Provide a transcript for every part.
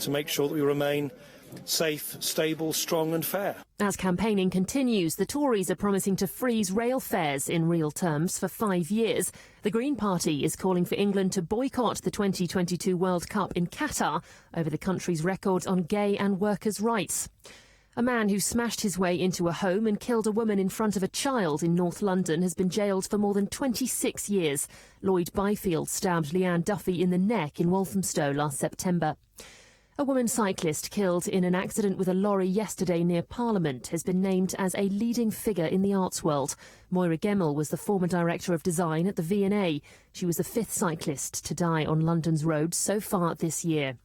to make sure that we remain safe, stable, strong and fair. As campaigning continues, the Tories are promising to freeze rail fares in real terms for 5 years. The Green Party is calling for England to boycott the 2022 World Cup in Qatar over the country's record on gay and workers' rights. A man who smashed his way into a home and killed a woman in front of a child in North London has been jailed for more than 26 years. Lloyd Byfield stabbed Leanne Duffy in the neck in Walthamstow last September. A woman cyclist killed in an accident with a lorry yesterday near Parliament has been named as a leading figure in the arts world. Moira Gemmell was the former director of design at the V&A. She was the 5th cyclist to die on London's roads so far this year.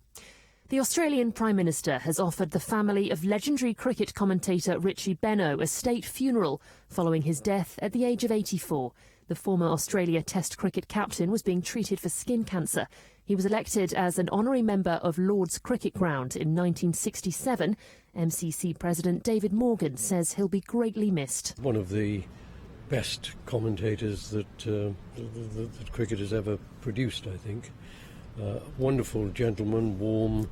The Australian Prime Minister has offered the family of legendary cricket commentator Richie Benaud a state funeral following his death at the age of 84. The former Australia Test cricket captain was being treated for skin cancer. He was elected as an honorary member of Lord's Cricket Ground in 1967. MCC President David Morgan says he'll be greatly missed. One of the best commentators that cricket has ever produced, I think. Wonderful gentleman, warm,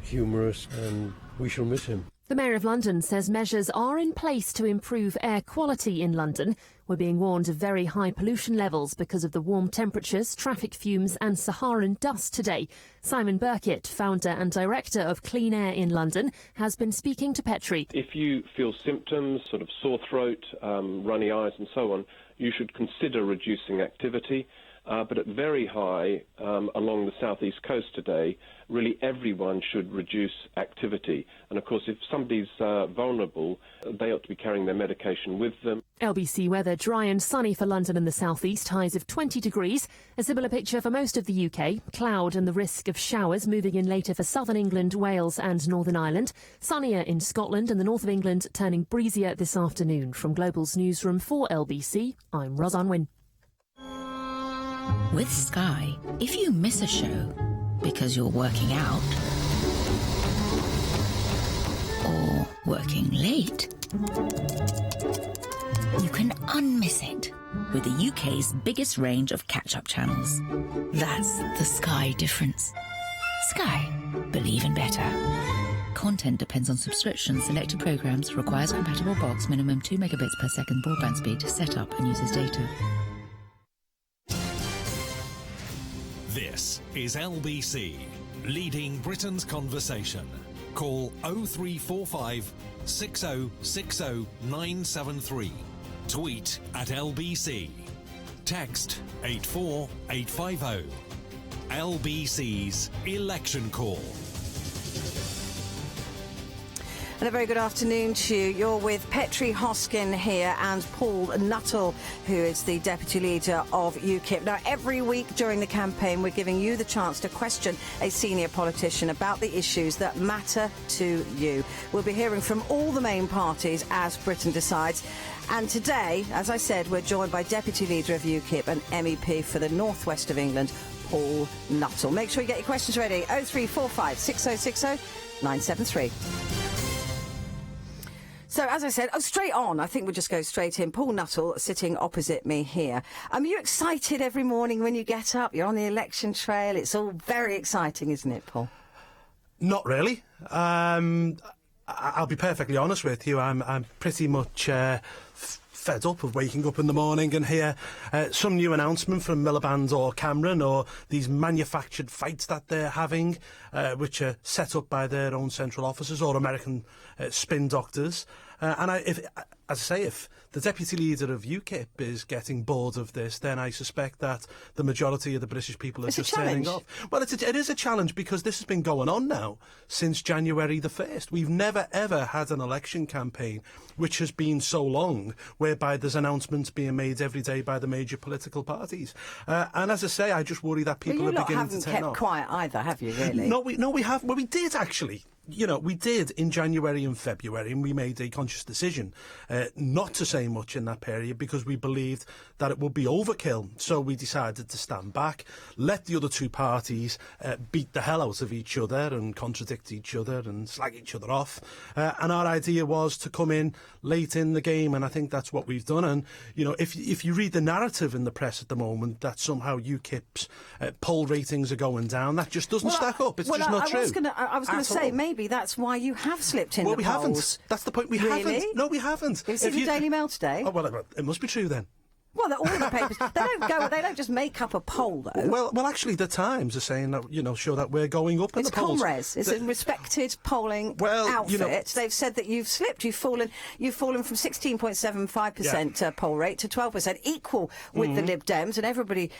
humorous, and we shall miss him. The Mayor of London says measures are in place to improve air quality in London. We're being warned of very high pollution levels because of the warm temperatures, traffic fumes and Saharan dust today. Simon Burkitt, founder and director of Clean Air in London, has been speaking to Petrie. If you feel symptoms, sort of sore throat, runny eyes and so on, you should consider reducing activity. But at very high, along the southeast coast today, really everyone should reduce activity. And of course, if somebody's vulnerable, they ought to be carrying their medication with them. LBC weather, dry and sunny for London and the southeast, highs of 20 degrees. A similar picture for most of the UK. Cloud and the risk of showers moving in later for southern England, Wales and Northern Ireland. Sunnier in Scotland and the north of England, turning breezier this afternoon. From Global's newsroom for LBC, I'm Ros Unwin. With Sky, if you miss a show because you're working out or working late, you can unmiss it with the UK's biggest range of catch-up channels. That's the Sky difference. Sky. Believe in better. Content depends on subscription. Selected programmes. Requires compatible box. Minimum 2 megabits per second broadband speed. Set up and uses data. This is LBC, leading Britain's conversation. Call 0345 6060 973. Tweet at LBC. Text 84850. LBC's Election Call. And a very good afternoon to you. You're with Petrie Hoskin here and Paul Nuttall, who is the Deputy Leader of UKIP. Now, every week during the campaign, we're giving you the chance to question a senior politician about the issues that matter to you. We'll be hearing from all the main parties as Britain decides. And today, as I said, we're joined by Deputy Leader of UKIP and MEP for the North West of England, Paul Nuttall. Make sure you get your questions ready. 0345 6060 973. So, as I said, straight on. I think we'll just go straight in. Paul Nuttall sitting opposite me here. Are you excited every morning when you get up? You're on the election trail. It's all very exciting, isn't it, Paul? Not really. I'll be perfectly honest with you. I'm pretty much fed up of waking up in the morning and hear some new announcement from Miliband or Cameron or these manufactured fights that they're having, which are set up by their own central offices or American spin doctors. If the Deputy Leader of UKIP is getting bored of this, then I suspect that the majority of the British people are just turning off. Well, it is a challenge because this has been going on now since January the 1st. We've never, ever had an election campaign which has been so long, whereby there's announcements being made every day by the major political parties. And as I say, I just worry that people are beginning to turn off. You haven't kept quiet either, have you, really? No, we have. Well, we did, actually. we did in January and February, and we made a conscious decision not to say much in that period because we believed that it would be overkill. So we decided to stand back, let the other two parties beat the hell out of each other and contradict each other and slag each other off. And our idea was to come in late in the game, and I think that's what we've done. And, if you read the narrative in the press at the moment that somehow UKIP's poll ratings are going down, that just doesn't stack up. It's just not true. I was going to say, maybe that's why you have slipped in the polls. Well, we haven't. That's the point. We haven't. No, we haven't. Have you seen the Daily Mail today? Oh, well, it must be true then. Well, all of the papers, they don't just make up a poll, though. Well, actually, the Times are saying that, show that we're going up in the polls. Comres. It's a respected polling outfit. They've said that you've slipped. You've fallen from 16.75% poll rate to 12%, equal with the Lib Dems. And everybody,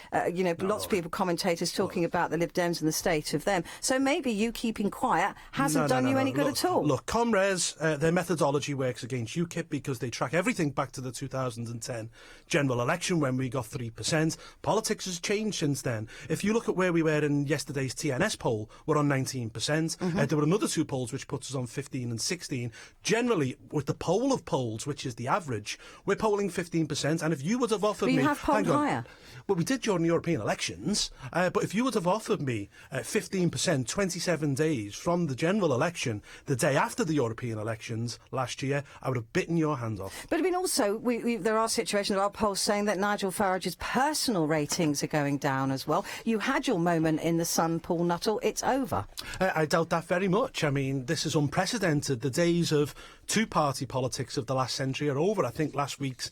lots of people, commentators talking about the Lib Dems and the state of them. So maybe you keeping quiet hasn't done you any good at all. Look, Comres, their methodology works against UKIP because they track everything back to the 2010 general election when we got 3%. Politics has changed since then. If you look at where we were in yesterday's TNS poll, we're on 19%. There were another two polls which puts us on 15 and 16. Generally, with the poll of polls, which is the average, we're polling 15%. And if you would have offered me... you have polled higher. Well, we did during the European elections, but if you would have offered me 15% 27 days from the general election, the day after the European elections last year, I would have bitten your hand off. But I mean, also, there are situations, there are polls saying that Nigel Farage's personal ratings are going down as well. You had your moment in the sun, Paul Nuttall. It's over. I doubt that very much. I mean, this is unprecedented. The days of two-party politics of the last century are over. I think last week's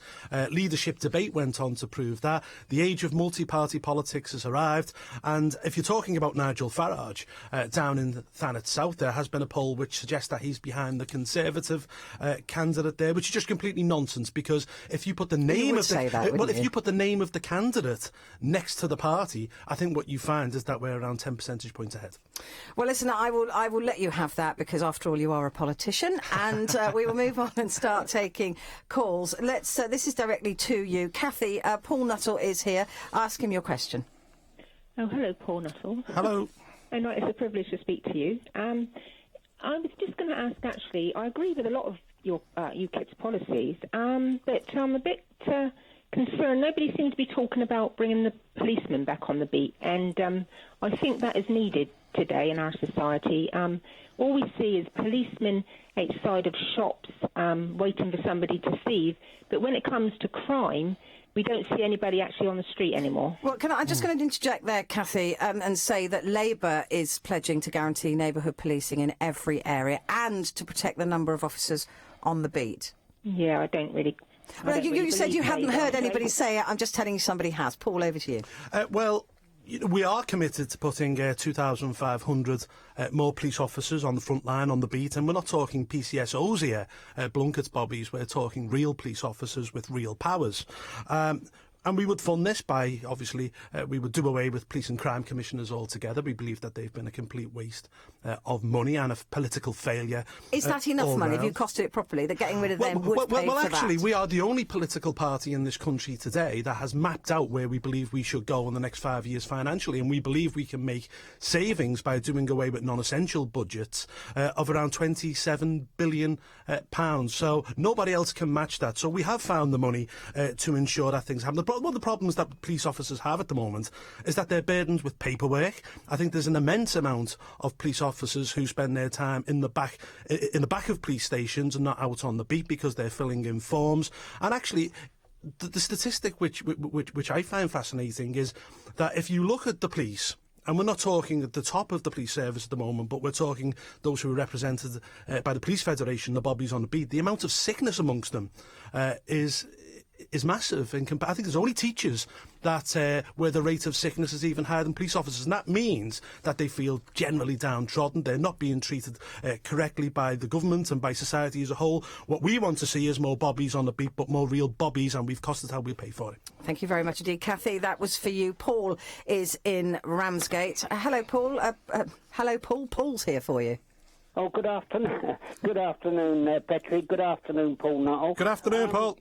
leadership debate went on to prove that. The age of multi-party politics has arrived. And if you're talking about Nigel Farage, down in Thanet South, there has been a poll which suggests that he's behind the Conservative candidate there, which is just completely nonsense, because if you put the name of if you put the name of the candidate next to the party, I think what you find is that we're around 10 percentage points ahead. Well, listen, I will let you have that, because after all, you are a politician, and we will move on and start taking calls. This is directly to you, Kathy. Paul Nuttall is here. Ask him your question. Oh, hello, Paul Nuttall. Hello. Oh, no, it's a privilege to speak to you. I was just going to ask, actually, I agree with a lot of your UKIP's policies, but I'm a bit concerned. Nobody seems to be talking about bringing the policemen back on the beat, and I think that is needed today in our society. All we see is policemen outside of shops waiting for somebody to thieve, but when it comes to crime, we don't see anybody actually on the street anymore. Well, I'm just going to interject there, Kathy, and say that Labour is pledging to guarantee neighbourhood policing in every area and to protect the number of officers on the beat. Yeah, I don't really... Well, you said you hadn't heard anybody say it. I'm just telling you somebody has. Paul, over to you. Well, we are committed to putting 2,500 more police officers on the front line, on the beat, and we're not talking PCSOs here, Blunkets bobbies. We're talking real police officers with real powers. And we would fund this by, obviously, we would do away with police and crime commissioners altogether. We believe that they've been a complete waste of money and a political failure. Is that enough money? Have you costed it properly? That getting rid of them would pay for actually, that? we are the only political party in this country today that has mapped out where we believe we should go in the next 5 years financially, and we believe we can make savings by doing away with non-essential budgets of around £27 billion. So nobody else can match that. So we have found the money to ensure that things happen. One of the problems that police officers have at the moment is that they're burdened with paperwork. I think there's an immense amount of police officers who spend their time in the back of police stations and not out on the beat because they're filling in forms. And actually, the statistic which I find fascinating is that if you look at the police, and we're not talking at the top of the police service at the moment, but we're talking those who are represented by the Police Federation, the bobbies on the beat, the amount of sickness amongst them is massive. I think there's only teachers that where the rate of sickness is even higher than police officers, and that means that they feel generally downtrodden. They're not being treated correctly by the government and by society as a whole. What we want to see is more bobbies on the beat, but more real bobbies, and we've costed how we'll pay for it. Thank you very much indeed, Kathy. That was for you. Paul is in Ramsgate. Hello, Paul. Hello, Paul. Paul's here for you. Oh, good afternoon. Good afternoon, Petrie. Good afternoon, Paul Nuttall. Good afternoon, Paul.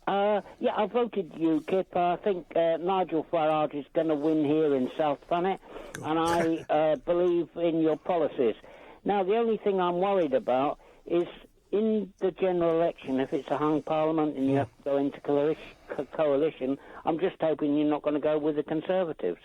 Yeah, I voted UKIP. I think Nigel Farage is going to win here in South Thanet, and I believe in your policies. Now, the only thing I'm worried about is in the general election, if it's a hung parliament and you have to go into coalition, I'm just hoping you're not going to go with the Conservatives.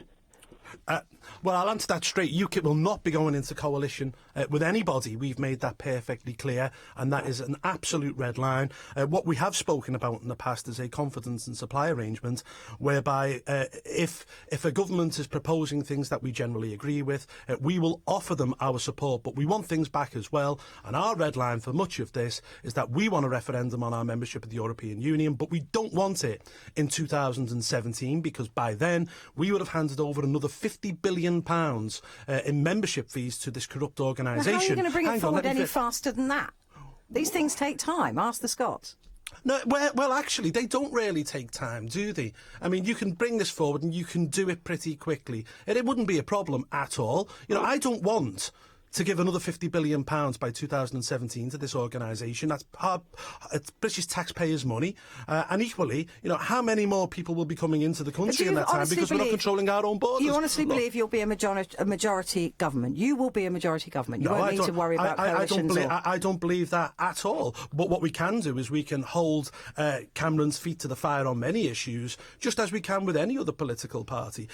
Well, I'll answer that straight. UKIP will not be going into coalition with anybody. We've made that perfectly clear, and that is an absolute red line. What we have spoken about in the past is a confidence and supply arrangement, whereby if a government is proposing things that we generally agree with, we will offer them our support, but we want things back as well. And our red line for much of this is that we want a referendum on our membership of the European Union, but we don't want it in 2017, because by then we would have handed over another £50 billion in membership fees to this corrupt organisation. How are you going to bring it forward any faster than that? These things take time. Ask the Scots. No, well, actually, they don't really take time, do they? I mean, you can bring this forward and you can do it pretty quickly. It wouldn't be a problem at all. You know, I don't want to give another £50 billion by 2017 to this organisation. That's it's British taxpayers' money. And equally, you know, how many more people will be coming into the country in that time because we're not controlling our own borders? You honestly believe you'll be a majority government? You will be a majority government. You won't need to worry about coalitions. I don't believe that at all. But what we can do is we can hold Cameron's feet to the fire on many issues, just as we can with any other political party.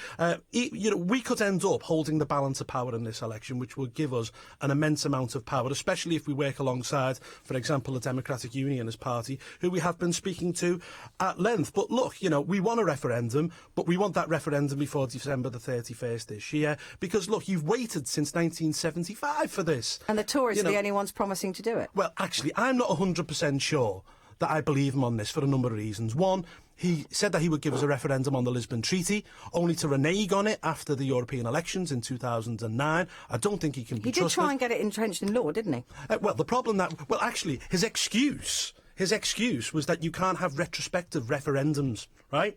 You know, we could end up holding the balance of power in this election, which would give us an immense amount of power, especially if we work alongside, for example, the Democratic Unionist Party, who we have been speaking to at length. But look, you know, we want a referendum, but we want that referendum before December the 31st this year, because, look, you've waited since 1975 for this. And the Tories are the only ones promising to do it. Well, actually, I'm not 100% sure that I believe him on this for a number of reasons. One, he said that he would give us a referendum on the Lisbon Treaty, only to renege on it after the European elections in 2009. I don't think he can be trusted. He did try and get it entrenched in law, didn't he? Well, the problem that... Well, actually, his excuse was that you can't have retrospective referendums, right?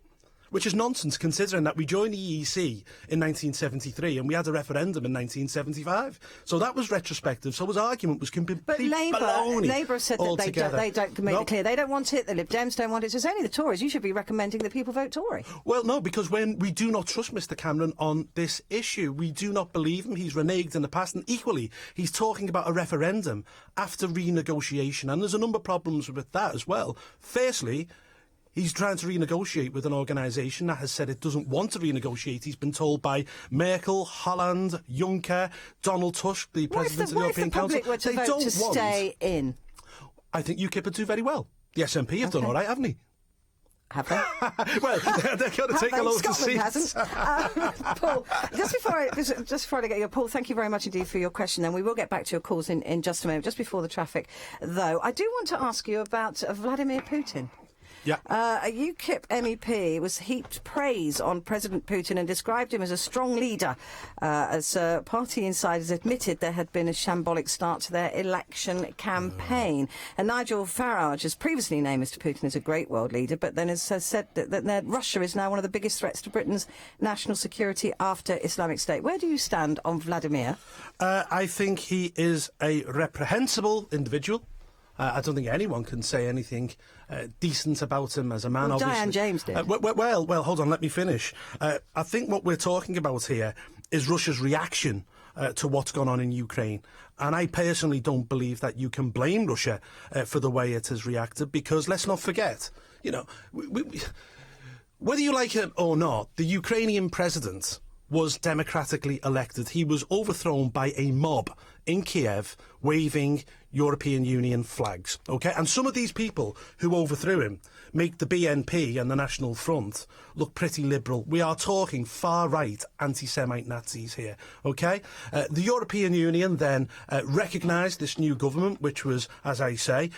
Which is nonsense, considering that we joined the EEC in 1973 and we had a referendum in 1975. So that was retrospective. So his argument was completely baloney. Labour said that they don't make it clear. They don't want it. The Lib Dems don't want it. So it's only the Tories. You should be recommending that people vote Tory. Well, no, because when we do not trust Mr Cameron on this issue, we do not believe him. He's reneged in the past, and equally, he's talking about a referendum after renegotiation, and there's a number of problems with that as well. Firstly, he's trying to renegotiate with an organisation that has said it doesn't want to renegotiate. He's been told by Merkel, Hollande, Juncker, Donald Tusk, the President of the European Council, they don't want to stay in. I think UKIP would do very well. The SNP have done all right, haven't they? Have they? Well, they're going to take a load of seats. Hasn't. Paul, just before I get your Paul, thank you very much indeed for your question. Then we will get back to your calls in just a moment. Just before the traffic, though, I do want to ask you about Vladimir Putin. Yeah. A UKIP MEP was heaped praise on President Putin and described him as a strong leader, as party insiders admitted there had been a shambolic start to their election campaign. And Nigel Farage has previously named Mr Putin as a great world leader, but then has said that Russia is now one of the biggest threats to Britain's national security after Islamic State. Where do you stand on Vladimir? I think he is a reprehensible individual. I don't think anyone can say anything decent about him as a man. Well, obviously. Diane James did. Well, hold on, let me finish. I think what we're talking about here is Russia's reaction to what's gone on in Ukraine. And I personally don't believe that you can blame Russia for the way it has reacted, because let's not forget, you know, whether you like it or not, the Ukrainian president was democratically elected. He was overthrown by a mob in Kiev waving European Union flags, OK? And some of these people who overthrew him make the BNP and the National Front look pretty liberal. We are talking far-right anti-Semite Nazis here, OK? The European Union then recognised this new government, which was, as I say,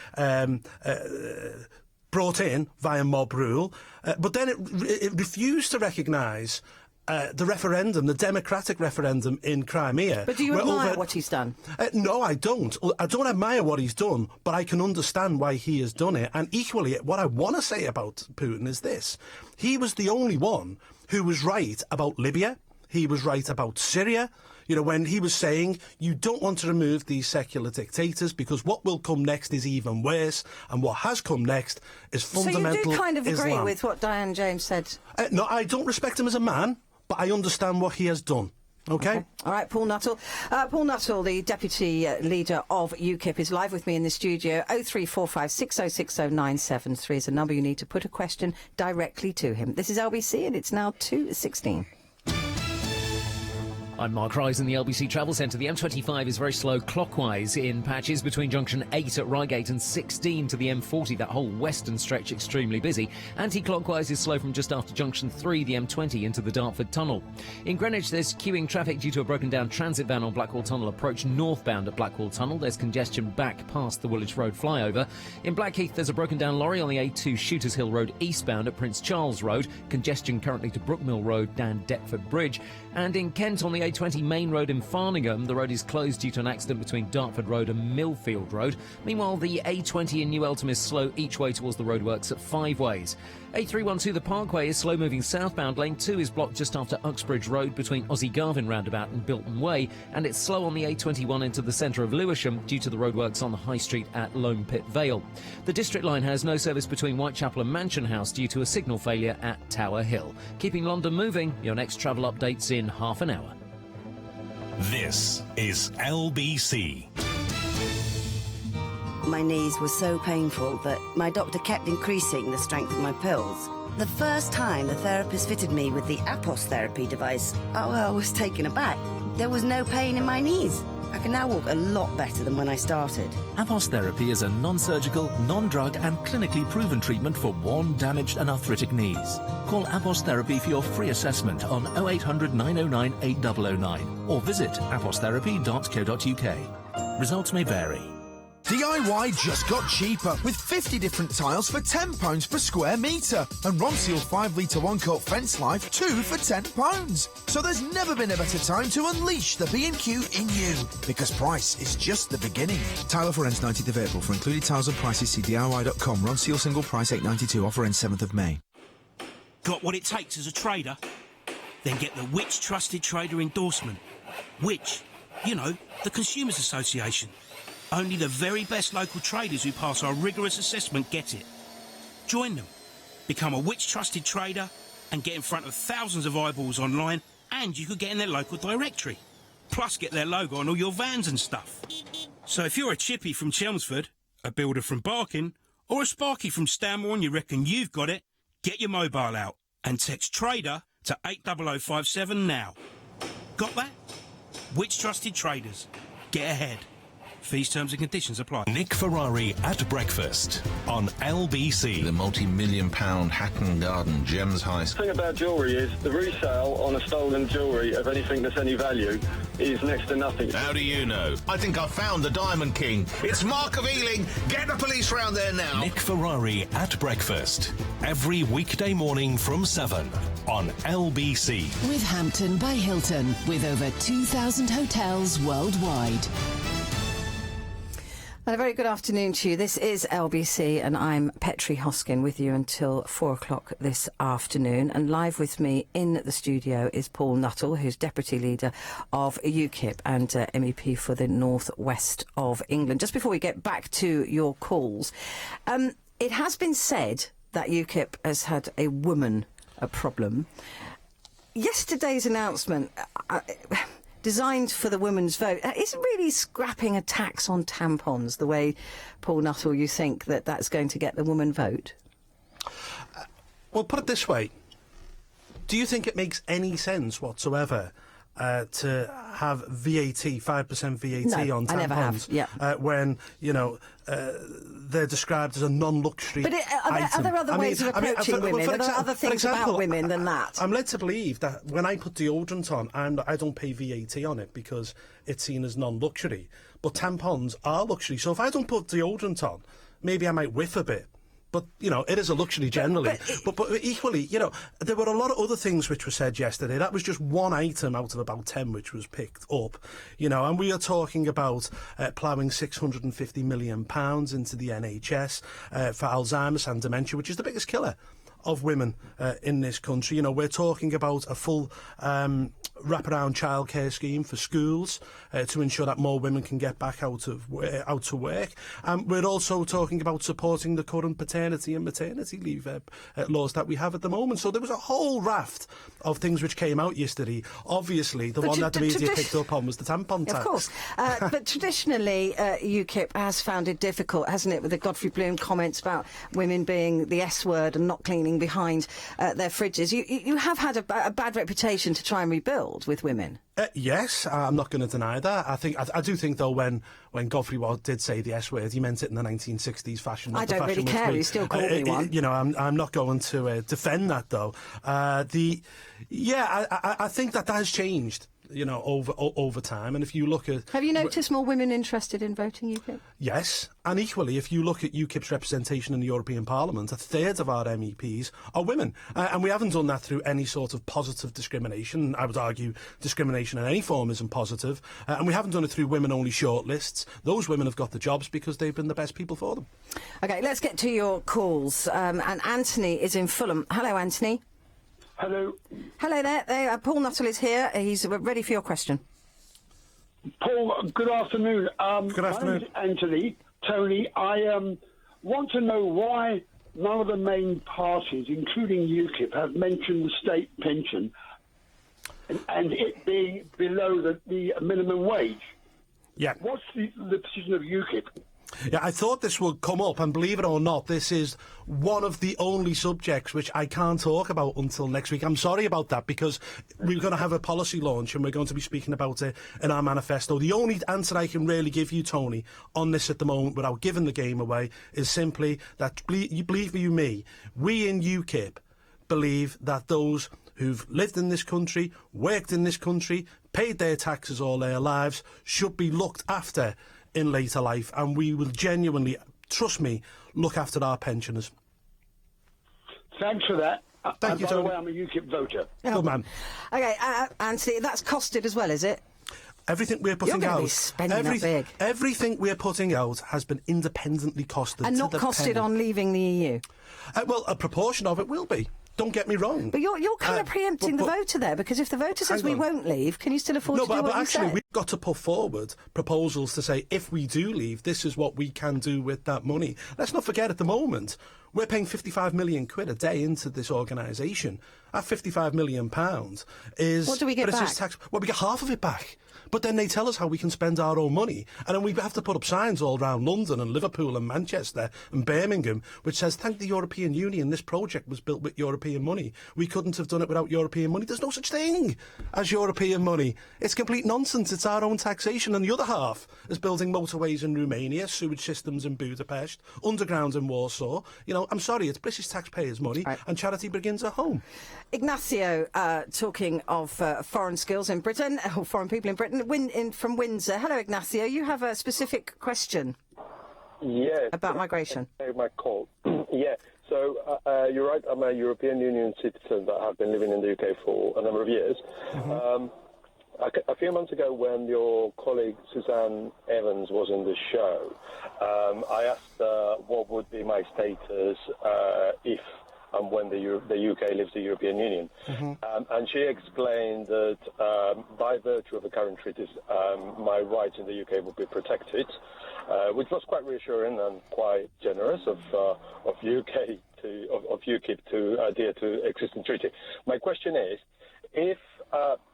brought in via mob rule, but then it refused to recognise the referendum, the democratic referendum in Crimea. But do you admire what he's done? No, I don't. I don't admire what he's done, but I can understand why he has done it. And equally, what I want to say about Putin is this. He was the only one who was right about Libya. He was right about Syria. You know, when he was saying, you don't want to remove these secular dictators because what will come next is even worse, and what has come next is fundamental Islam. So you do kind of agree with what Diane James said? No, I don't respect him as a man, but I understand what he has done. Okay. All right, Paul Nuttall. Paul Nuttall, the Deputy Leader of UKIP, is live with me in the studio. 0345 6060 973 is the number you need to put a question directly to him. This is LBC and it's now 2:16. I'm Mark Rise in the LBC Travel Centre. The M25 is very slow clockwise in patches between junction 8 at Reigate and 16 to the M40. That whole western stretch extremely busy. Anti-clockwise is slow from just after junction 3, the M20, into the Dartford Tunnel. In Greenwich, there's queuing traffic due to a broken down transit van on Blackwall Tunnel approach northbound at Blackwall Tunnel. There's congestion back past the Woolwich Road flyover. In Blackheath, there's a broken down lorry on the A2 Shooters Hill Road eastbound at Prince Charles Road. Congestion currently to Brookmill Road down Deptford Bridge. And in Kent on the A20 Main Road in Farningham, the road is closed due to an accident between Dartford Road and Millfield Road. Meanwhile, the A20 in New Eltham is slow each way towards the roadworks at 5 ways. A312 the Parkway is slow moving southbound. Lane 2 is blocked just after Uxbridge Road between Aussie Garvin roundabout and Bilton Way, and it's slow on the A21 into the centre of Lewisham due to the roadworks on the High Street at Lone Pit Vale. The District Line has no service between Whitechapel and Mansion House due to a signal failure at Tower Hill. Keeping London moving, your next travel updates in half an hour. This is LBC. My knees were so painful that my doctor kept increasing the strength of my pills. The first time the therapist fitted me with the Apos therapy device, I was taken aback. There was no pain in my knees. I can now walk a lot better than when I started. Apos therapy is a non-surgical, non-drug and clinically proven treatment for worn, damaged and arthritic knees. Call Apos Therapy for your free assessment on 0800 909 8009 or visit apostherapy.co.uk. Results may vary. DIY just got cheaper with 50 different tiles for £10 per square metre and Ronseal 5 litre 1-coat fence life 2 for £10. So there's never been a better time to unleash the B&Q in you, because price is just the beginning. Tile offer ends 19th of April. For included tiles and prices, see DIY.com. Ronseal single price £8.92. Offer ends 7th of May. Got what it takes as a trader? Then get the Which Trusted Trader endorsement. Which, you know, the Consumers Association. Only the very best local traders who pass our rigorous assessment get it. Join them. Become a Which Trusted Trader and get in front of thousands of eyeballs online, and you could get in their local directory. Plus get their logo on all your vans and stuff. So if you're a chippy from Chelmsford, a builder from Barking, or a sparky from Stanmore and you reckon you've got it, get your mobile out and text TRADER to 80057 now. Got that? Which Trusted Traders? Get ahead. Fees, terms and conditions apply. Nick Ferrari at breakfast on LBC. The multi-million-pound Hatton Garden Gems High. The thing about jewellery is the resale on a stolen jewellery of anything that's any value is next to nothing. How do you know? I think I've found the Diamond King. It's Mark of Ealing. Get the police round there now. Nick Ferrari at breakfast. Every weekday morning from 7 on LBC. With Hampton by Hilton, with over 2,000 hotels worldwide. And a very good afternoon to you. This is LBC and I'm Petrie Hoskin with you until 4 o'clock this afternoon. And live with me in the studio is Paul Nuttall, who's Deputy Leader of UKIP and MEP for the North West of England. Just before we get back to your calls, it has been said that UKIP has had a problem. Yesterday's announcement... designed for the women's vote, is really scrapping a tax on tampons the way, Paul Nuttall, you think that that's going to get the woman vote? Well, put it this way. Do you think it makes any sense whatsoever to have VAT, 5% VAT on tampons? I never have, yeah. When, they're described as a non-luxury Are there other ways of approaching women? Are there other things about women than that? I'm led to believe that when I put deodorant on, I don't pay VAT on it because it's seen as non-luxury. But tampons are luxury. So if I don't put deodorant on, maybe I might whiff a bit. But, it is a luxury generally. But equally, there were a lot of other things which were said yesterday. That was just one item out of about 10 which was picked up. And we are talking about ploughing £650 million into the NHS for Alzheimer's and dementia, which is the biggest killer of women in this country. You know, we're talking about a full wraparound childcare scheme for schools to ensure that more women can get back out to work. We're also talking about supporting the current paternity and maternity leave laws that we have at the moment. So there was a whole raft of things which came out yesterday. Obviously, the one that the media picked up on was the tampon tax. Of course. But traditionally, UKIP has found it difficult, hasn't it, with the Godfrey Bloom comments about women being the S word and not cleaning behind their fridges. You have had a bad reputation to try and rebuild with women. Yes, I'm not going to deny that. I do think, though, when Godfrey did say the S word, he meant it in the 1960s fashion. I don't really care. He still called me one. You know, I'm not going to defend that, though. I think that has changed, you know, over time. And if you look at... Have you noticed more women interested in voting UKIP? Yes, and equally, if you look at UKIP's representation in the European Parliament, a third of our MEPs are women. And we haven't done that through any sort of positive discrimination. I would argue discrimination in any form isn't positive. And we haven't done it through women-only shortlists. Those women have got the jobs because they've been the best people for them. OK, let's get to your calls. And Anthony is in Fulham. Hello, Anthony. Hello. Hello there. Paul Nuttall is here. He's ready for your question. Paul, good afternoon. Good afternoon. My name's Anthony. Tony, I want to know why none of the main parties, including UKIP, have mentioned the state pension and it being below the minimum wage. Yeah. What's the position of UKIP? Yeah, I thought this would come up, and believe it or not, this is one of the only subjects which I can't talk about until next week. I'm sorry about that, because we're going to have a policy launch and we're going to be speaking about it in our manifesto. The only answer I can really give you, Tony, on this at the moment, without giving the game away, is simply that, believe you me, we in UKIP believe that those who've lived in this country, worked in this country, paid their taxes all their lives, should be looked after in later life, and we will genuinely, trust me, look after our pensioners. Thanks for that. Thank you, by the Tony. way, I'm a UKIP voter. Good man. OK, Anthony, that's costed as well, is it? Everything we're putting You're out, be spending that big. Everything we're putting out has been independently costed, and to not the costed penny. on leaving the EU. Well, a proportion of it will be. Don't get me wrong. But you're kind of preempting the voter there, because if the voter says we won't leave, can you still afford to do what you say? No, but actually, we've got to put forward proposals to say, if we do leave, this is what we can do with that money. Let's not forget, at the moment, we're paying 55 million quid a day into this organisation. That 55 million pounds is... What do we get back? Tax. Well, we get half of it back. But then they tell us how we can spend our own money. And then we have to put up signs all around London and Liverpool and Manchester and Birmingham, which says, thank the European Union, this project was built with European money. We couldn't have done it without European money. There's no such thing as European money. It's complete nonsense. It's our own taxation. And the other half is building motorways in Romania, sewage systems in Budapest, underground in Warsaw. You know, I'm sorry, it's British taxpayers' money, and charity begins at home. Ignacio, talking of foreign skills in Britain, or foreign people in Britain, from Windsor. Hello, Ignacio. You have a specific question about migration. My call. Yeah. So you're right. I'm a European Union citizen that have been living in the UK for a number of years. Mm-hmm. A few months ago, when your colleague Suzanne Evans was in the show, I asked what would be my status if and when the UK leaves the European Union. Mm-hmm. And she explained that by virtue of the current treaties, my rights in the UK would be protected, which was quite reassuring and quite generous of UKIP to adhere to existing treaty. My question is, if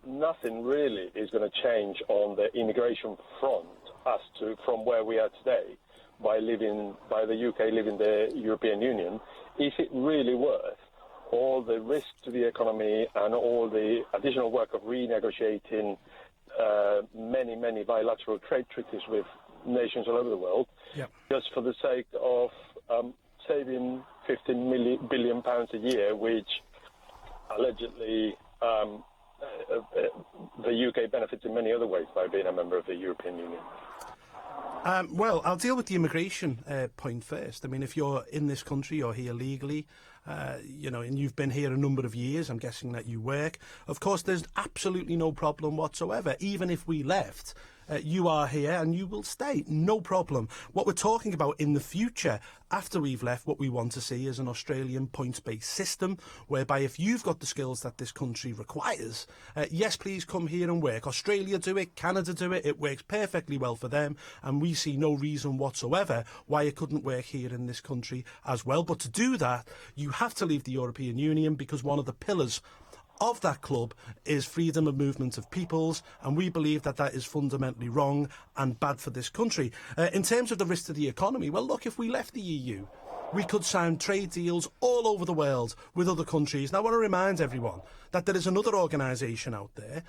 nothing really is going to change on the immigration front as to from where we are today, by the UK leaving the European Union, is it really worth all the risk to the economy and all the additional work of renegotiating many bilateral trade treaties with nations all over the world, just for the sake of saving £15 billion a year, which allegedly the UK benefits in many other ways by being a member of the European Union? Well, I'll deal with the immigration point first. I mean, if you're in this country, you're here legally, you know, and you've been here a number of years, I'm guessing that you work. Of course, there's absolutely no problem whatsoever. Even if we left, you are here and you will stay. No problem. What we're talking about in the future, after we've left, what we want to see is an Australian points-based system, whereby if you've got the skills that this country requires, yes, please come here and work. Australia do it, Canada do it, it works perfectly well for them, and we see no reason whatsoever why it couldn't work here in this country as well. But to do that, you have to leave the European Union, because one of the pillars of that club is freedom of movement of peoples, and we believe that that is fundamentally wrong and bad for this country. In terms of the risk to the economy, well, look, if we left the EU, we could sign trade deals all over the world with other countries. Now, I want to remind everyone that there is another organisation out there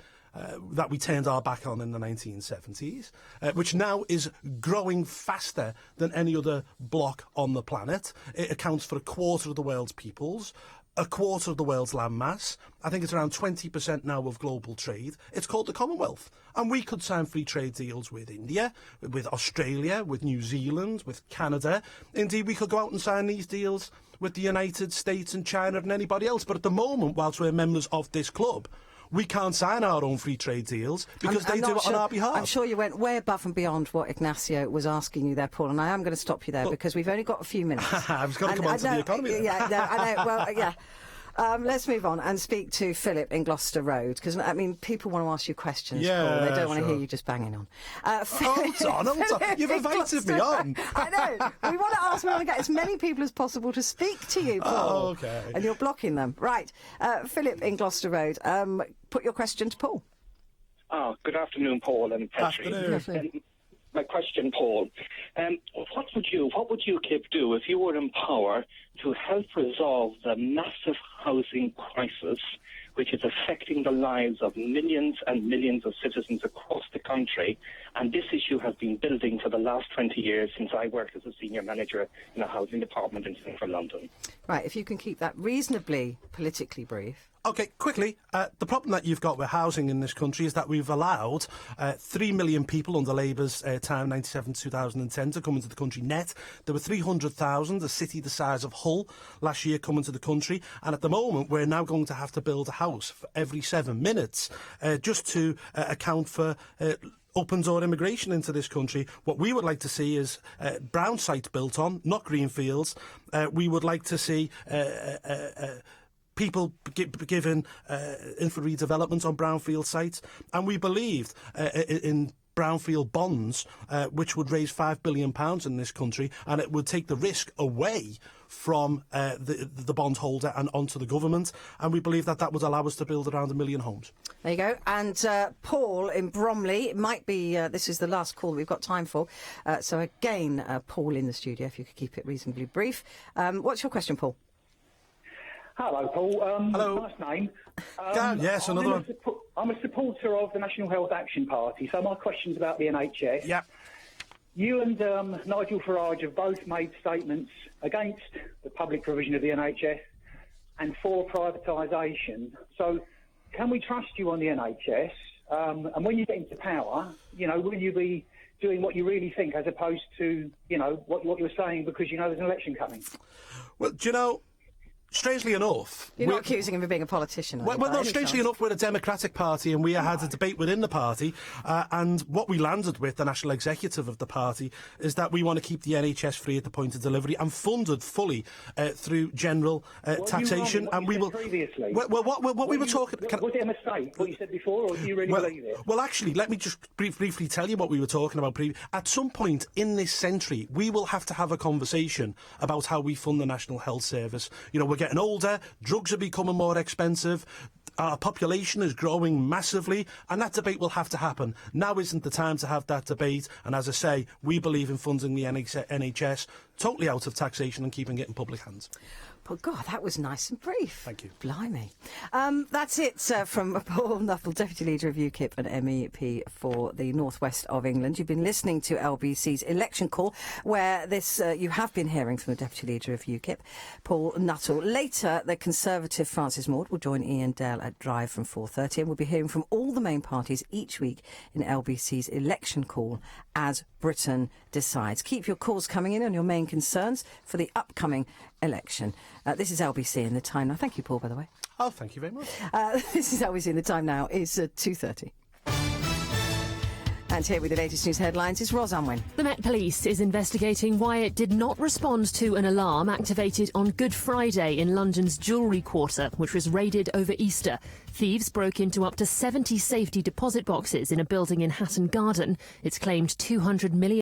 that we turned our back on in the 1970s, which now is growing faster than any other bloc on the planet. It accounts for a quarter of the world's peoples, a quarter of the world's landmass. I think it's around 20% now of global trade. It's called the Commonwealth. And we could sign free trade deals with India, with Australia, with New Zealand, with Canada. Indeed, we could go out and sign these deals with the United States and China and anybody else. But at the moment, whilst we're members of this club, we can't sign our own free trade deals because they do it on our behalf. I'm sure you went way above and beyond what Ignacio was asking you there, Paul, and I am going to stop you there because we've only got a few minutes. I was going to come on to the economy then. Yeah, no, I know. Well, yeah. Let's move on and speak to Philip in Gloucester Road, because, I mean, people want to ask you questions, Paul. They don't want to hear you just banging on. Hold on. You've invited me on. I know. We want to get as many people as possible to speak to you, Paul. Oh, OK. And you're blocking them. Right. Philip in Gloucester Road, put your question to Paul. Good afternoon, Paul and Petri. Afternoon. My question, Paul, what would UKIP do if you were in power to help resolve the massive housing crisis which is affecting the lives of millions and millions of citizens across the country? And this issue has been building for the last 20 years since I worked as a senior manager in a housing department in central London. Right, if you can keep that reasonably politically brief. OK, quickly, the problem that you've got with housing in this country is that we've allowed 3 million people under Labour's time, 97-2010, to come into the country net. There were 300,000, a city the size of Hull, last year come into the country. And at the moment, we're now going to have to build a house for every 7 minutes just to account for open-door immigration into this country. What we would like to see is brown sites built on, not green fields. We would like to see people given infra redevelopment on brownfield sites, and we believed in brownfield bonds, which would raise £5 billion in this country, and it would take the risk away from the bondholder and onto the government, and we believe that that would allow us to build around 1 million homes. There you go. And Paul in Bromley, it might be, this is the last call we've got time for, so again, Paul in the studio, if you could keep it reasonably brief. What's your question, Paul? Hello, Paul. Hello. Nice name. Yes, another one. I'm a supporter of the National Health Action Party, so my question's about the NHS. Yeah. You and Nigel Farage have both made statements against the public provision of the NHS and for privatisation. So can we trust you on the NHS? And when you get into power, will you be doing what you really think as opposed to, what you're saying because you know there's an election coming? Well, do you know, strangely enough... You're not accusing him of being a politician. Well, no, strangely enough, we're a democratic party, and we had a debate within the party, and what we landed with, the national executive of the party, is that we want to keep the NHS free at the point of delivery and funded fully through general taxation. And we will... Previously. What we were talking... Was it a mistake, what you said before, or do you really believe it? Well, actually, let me just briefly tell you what we were talking about previously. At some point in this century, we will have to have a conversation about how we fund the National Health Service. We're getting older, drugs are becoming more expensive, our population is growing massively, and that debate will have to happen. Now isn't the time to have that debate, and as I say, we believe in funding the NHS totally out of taxation and keeping it in public hands. But God, that was nice and brief. Thank you. Blimey. That's it from Paul Nuttall, Deputy Leader of UKIP and MEP for the North West of England. You've been listening to LBC's election call, where you have been hearing from the Deputy Leader of UKIP, Paul Nuttall. Later, the Conservative Francis Maud will join Ian Dale at Drive from 4:30, and we'll be hearing from all the main parties each week in LBC's election call as Britain decides. Keep your calls coming in on your main concerns for the upcoming election. This is LBC in the time now. Thank you, Paul, by the way. Oh, thank you very much. This is LBC in the time now. It's 2:30. And here with the latest news headlines is Ros Unwin. The Met Police is investigating why it did not respond to an alarm activated on Good Friday in London's Jewellery Quarter, which was raided over Easter. Thieves broke into up to 70 safety deposit boxes in a building in Hatton Garden. It's claimed 200 million